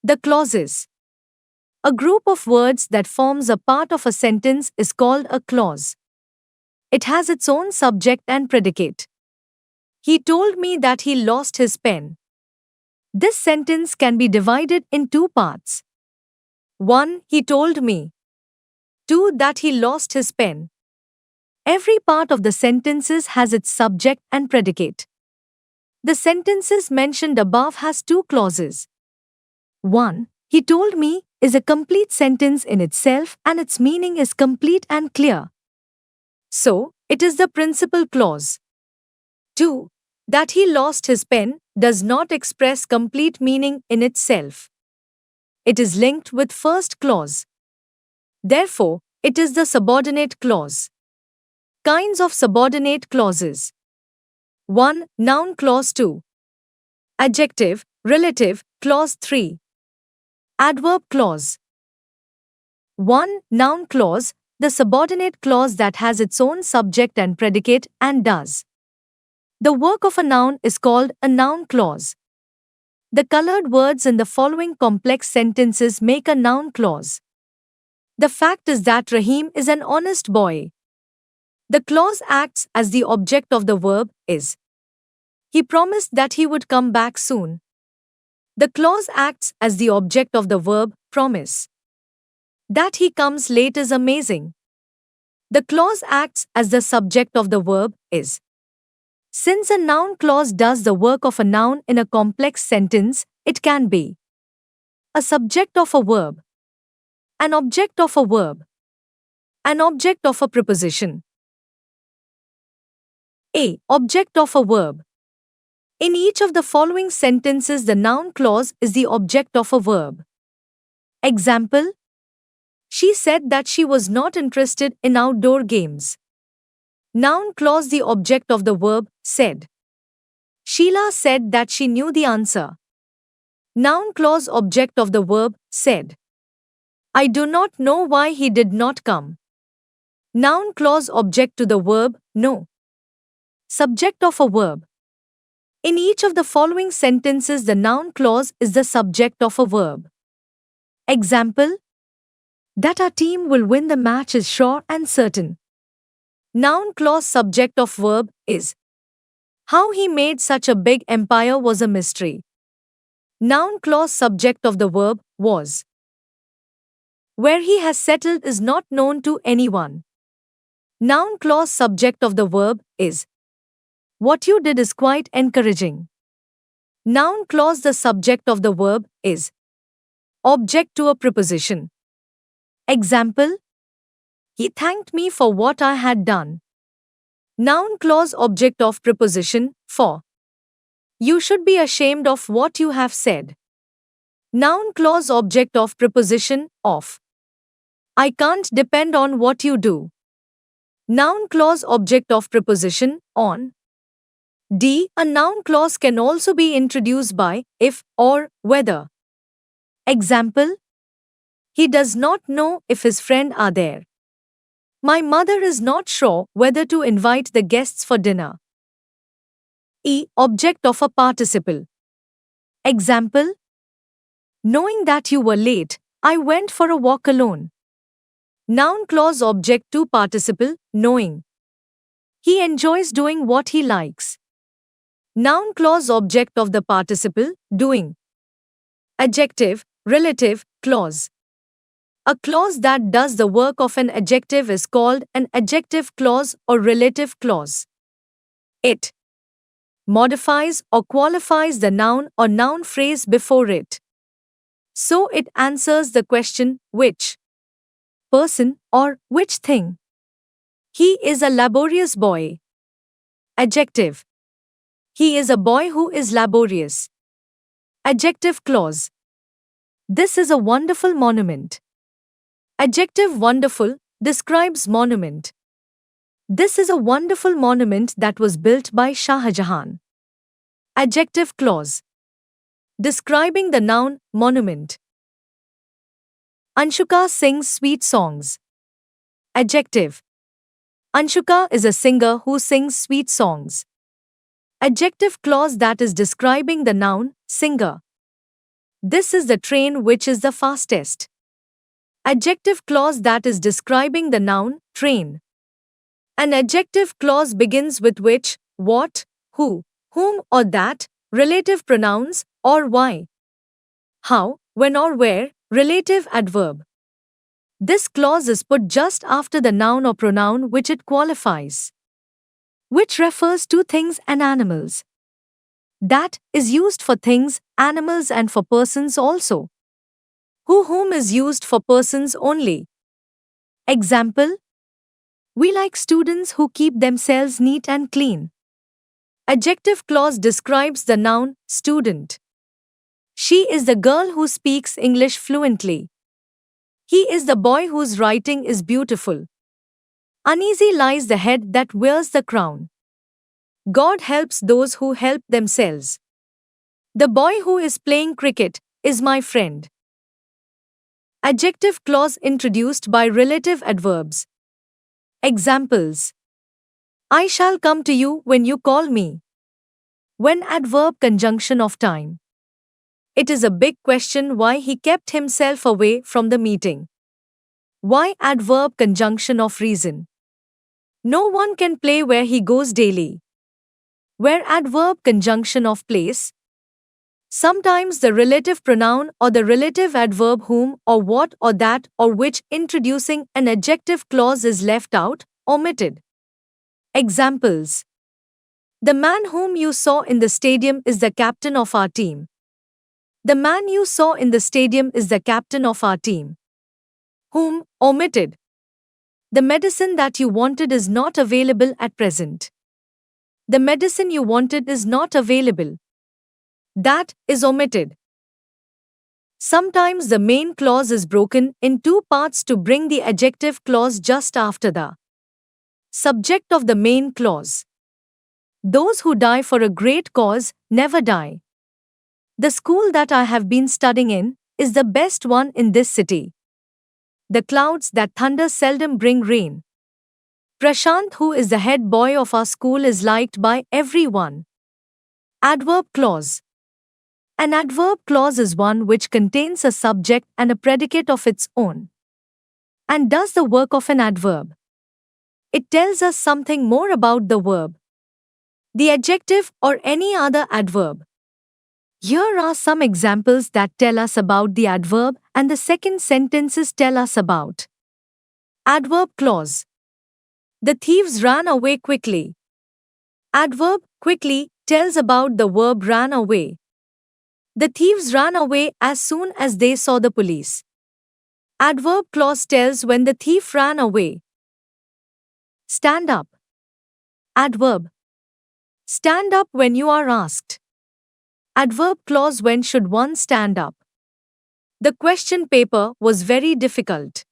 The clauses. A group of words that forms a part of a sentence is called a clause. It has its own subject and predicate. He told me that he lost his pen. This sentence can be divided in two parts. 1. He told me. 2. That he lost his pen. Every part of the sentences has its subject and predicate. The sentences mentioned above has two clauses. 1. He told me is a complete sentence in itself and its meaning is complete and clear. So, it is the principal clause. 2. That he lost his pen does not express complete meaning in itself. It is linked with first clause. Therefore, it is the subordinate clause. Kinds of subordinate clauses. 1. Noun clause 2. Adjective, relative, clause 3. Adverb clause. 1. Noun clause, the subordinate clause that has its own subject and predicate and does the work of a noun is called a noun clause. The colored words in the following complex sentences make a noun clause. The fact is that Rahim is an honest boy. The clause acts as the object of the verb is. He promised that he would come back soon. The clause acts as the object of the verb promise. That he comes late is amazing. The clause acts as the subject of the verb is. Since a noun clause does the work of a noun in a complex sentence, it can be a subject of a verb, an object of a verb, an object of a preposition. A. Object of a verb. In each of the following sentences, the noun clause is the object of a verb. Example: she said that she was not interested in outdoor games. Noun clause the object of the verb, said. Sheila said that she knew the answer. Noun clause object of the verb, said. I do not know why he did not come. Noun clause object to the verb, no. Subject of a verb. In each of the following sentences, the noun clause is the subject of a verb. Example: that our team will win the match is sure and certain. Noun clause subject of verb is. How he made such a big empire was a mystery. Noun clause subject of the verb was. Where he has settled is not known to anyone. Noun clause subject of the verb is. What you did is quite encouraging. Noun clause the subject of the verb is. Object to a preposition. Example: he thanked me for what I had done. Noun clause object of preposition, for. You should be ashamed of what you have said. Noun clause object of preposition, of. I can't depend on what you do. Noun clause object of preposition, on. D. A noun clause can also be introduced by if or whether. Example: he does not know if his friends are there. My mother is not sure whether to invite the guests for dinner. E. Object of a participle. Example: knowing that you were late, I went for a walk alone. Noun clause object to participle, knowing. He enjoys doing what he likes. Noun clause object of the participle, doing. Adjective, relative, clause. A clause that does the work of an adjective is called an adjective clause or relative clause. It modifies or qualifies the noun or noun phrase before it. So it answers the question, which person or which thing. He is a laborious boy. Adjective: he is a boy who is laborious. Adjective clause: this is a wonderful monument. Adjective wonderful describes monument. This is a wonderful monument that was built by Shah Jahan. Adjective clause describing the noun monument. Anshuka sings sweet songs. Adjective: Anshuka is a singer who sings sweet songs. Adjective clause that is describing the noun singer. This is the train which is the fastest. Adjective clause that is describing the noun, train. An adjective clause begins with which, what, who, whom or that, relative pronouns, or why, how, when or where, relative adverb. This clause is put just after the noun or pronoun which it qualifies, which refers to things and animals. That is used for things, animals, and for persons also. Whom is used for persons only. Example: we like students who keep themselves neat and clean. Adjective clause describes the noun, student. She is the girl who speaks English fluently. He is the boy whose writing is beautiful. Uneasy lies the head that wears the crown. God helps those who help themselves. The boy who is playing cricket is my friend. Adjective clause introduced by relative adverbs. Examples: I shall come to you when you call me. When adverb conjunction of time. It is a big question why he kept himself away from the meeting. Why adverb conjunction of reason. No one can play where he goes daily. Where adverb conjunction of place. Sometimes the relative pronoun or the relative adverb whom or what or that or which introducing an adjective clause is left out, omitted. Examples: the man whom you saw in the stadium is the captain of our team. The man you saw in the stadium is the captain of our team. Whom, omitted. The medicine that you wanted is not available at present. The medicine you wanted is not available. That is omitted. Sometimes the main clause is broken in two parts to bring the adjective clause just after the subject of the main clause. Those who die for a great cause never die. The school that I have been studying in is the best one in this city. The clouds that thunder seldom bring rain. Prashant, who is the head boy of our school, is liked by everyone. Adverb clause. An adverb clause is one which contains a subject and a predicate of its own, and does the work of an adverb. It tells us something more about the verb, the adjective, or any other adverb. Here are some examples that tell us about the adverb, and the second sentences tell us about. Adverb clause. The thieves ran away quickly. Adverb, quickly, tells about the verb ran away. The thieves ran away as soon as they saw the police. Adverb clause tells when the thief ran away. Stand up. Adverb. Stand up when you are asked. Adverb clause, when should one stand up? The question paper was very difficult.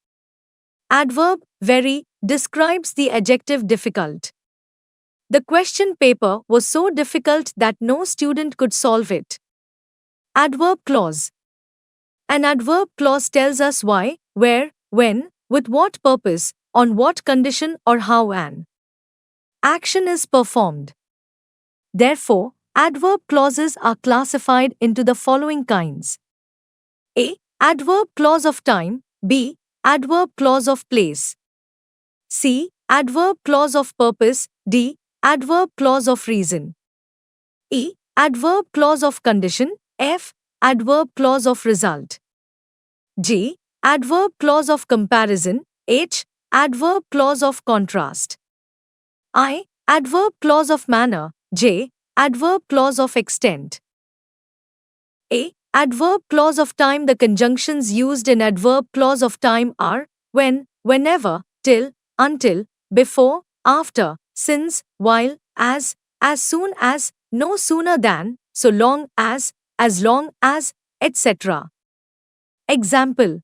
Adverb, very, describes the adjective difficult. The question paper was so difficult that no student could solve it. Adverb clause. An adverb clause tells us why, where, when, with what purpose, on what condition, or how an action is performed. Therefore, adverb clauses are classified into the following kinds. A. Adverb clause of time. B. Adverb clause of place. C. Adverb clause of purpose. D. Adverb clause of reason. E. Adverb clause of condition. F. Adverb clause of result. G. Adverb clause of comparison. H. Adverb clause of contrast. I. Adverb clause of manner. J. Adverb clause of extent. A. Adverb clause of time. The conjunctions used in adverb clause of time are when, whenever, till, until, before, after, since, while, as soon as, no sooner than, so long as long as, etc. Example: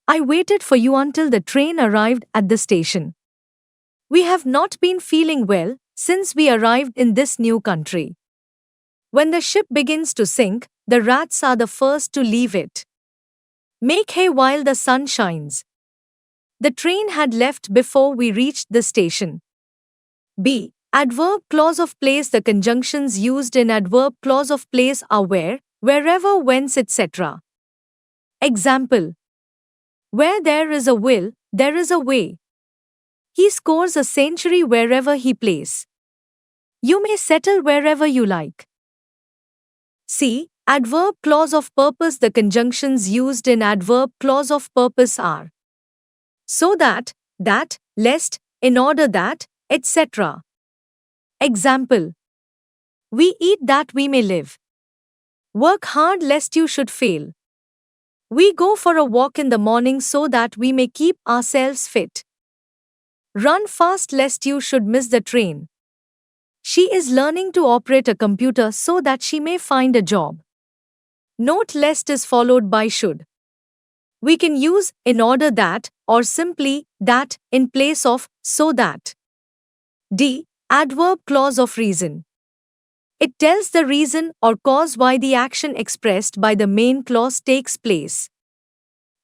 I waited for you until the train arrived at the station. We have not been feeling well since we arrived in this new country. When the ship begins to sink, the rats are the first to leave it. Make hay while the sun shines. The train had left before we reached the station. B. Adverb clause of place. The conjunctions used in adverb clause of place are where, wherever, whence, etc. Example. Where there is a will, there is a way. He scores a century wherever he plays. You may settle wherever you like. C. Adverb clause of purpose. The conjunctions used in adverb clause of purpose are so that, lest, in order that, etc. Example. We eat that we may live. Work hard lest you should fail. We go for a walk in the morning so that we may keep ourselves fit. Run fast lest you should miss the train. She is learning to operate a computer so that she may find a job. Note lest is followed by should. We can use in order that or simply that in place of so that. D. Adverb clause of reason. It tells the reason or cause why the action expressed by the main clause takes place.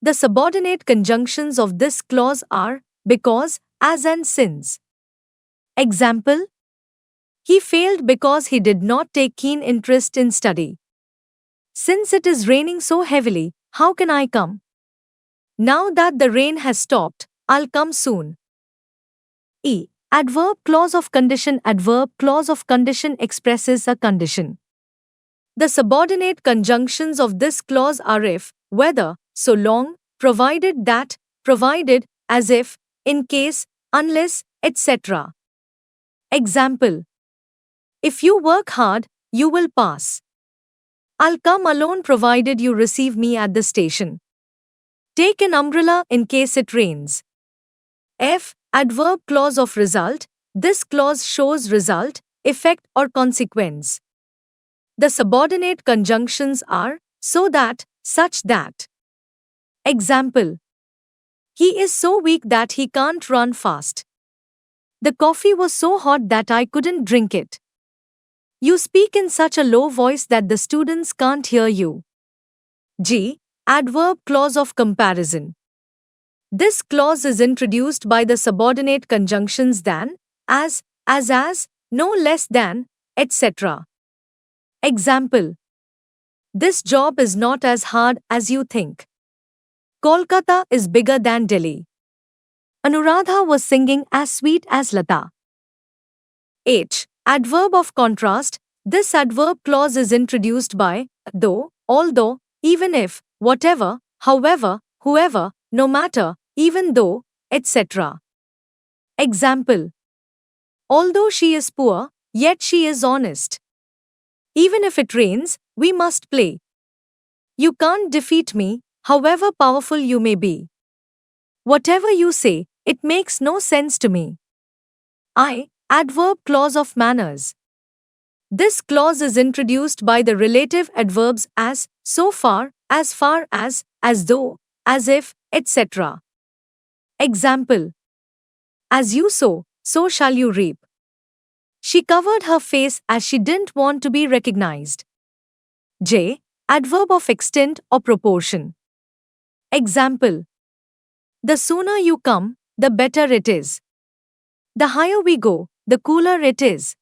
The subordinate conjunctions of this clause are because, as, and since. Example. He failed because he did not take keen interest in study. Since it is raining so heavily, how can I come? Now that the rain has stopped, I'll come soon. E. Adverb clause of condition. Adverb clause of condition expresses a condition. The subordinate conjunctions of this clause are if, whether, so long, provided that, provided, as if, in case, unless, etc. Example. If you work hard, you will pass. I'll come alone provided you receive me at the station. Take an umbrella in case it rains. F. Adverb clause of result. This clause shows result, effect, or consequence. The subordinate conjunctions are so that, such that. Example. He is so weak that he can't run fast. The coffee was so hot that I couldn't drink it. You speak in such a low voice that the students can't hear you. G. Adverb clause of comparison. This clause is introduced by the subordinate conjunctions than, as, no less than, etc. Example. This job is not as hard as you think. Kolkata is bigger than Delhi. Anuradha was singing as sweet as Lata. H. Adverb of contrast. This adverb clause is introduced by though, although, even if, whatever, however, whoever, no matter, even though, etc. Example. Although she is poor, yet she is honest. Even if it rains, we must play. You can't defeat me, however powerful you may be. Whatever you say, it makes no sense to me. I. Adverb clause of manners. This clause is introduced by the relative adverbs as, so far as though, as if, etc. Example. As you sow, so shall you reap. She covered her face as she didn't want to be recognized. J. Adverb of extent or proportion. Example. The sooner you come, the better it is. The higher we go, the cooler it is.